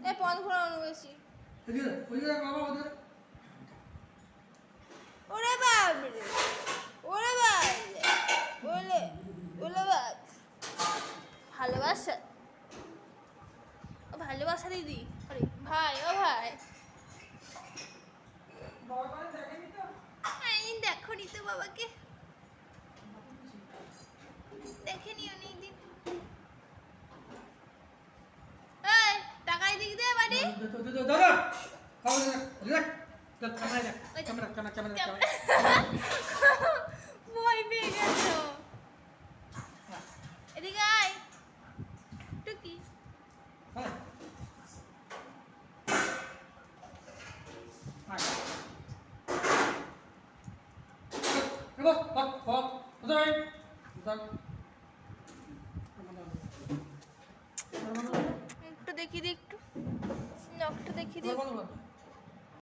এ পথ ঘোরানো বেশি। ওরে বাবরে, ওরে বাবরে, ওলে ওলে বাব। ভালোবাসা, ভালোবাসা দিদি। আরে ভাই, ও ভাই, দেখো নি তো বাবাকে, দেখেনি অনেকদিন। এই টাকাই দিক দে বাড়ি। ভয় পেয়ে গেছো। এদিকে আয় টুকি। একটু দেখি দি, একটু নখটা দেখি দি।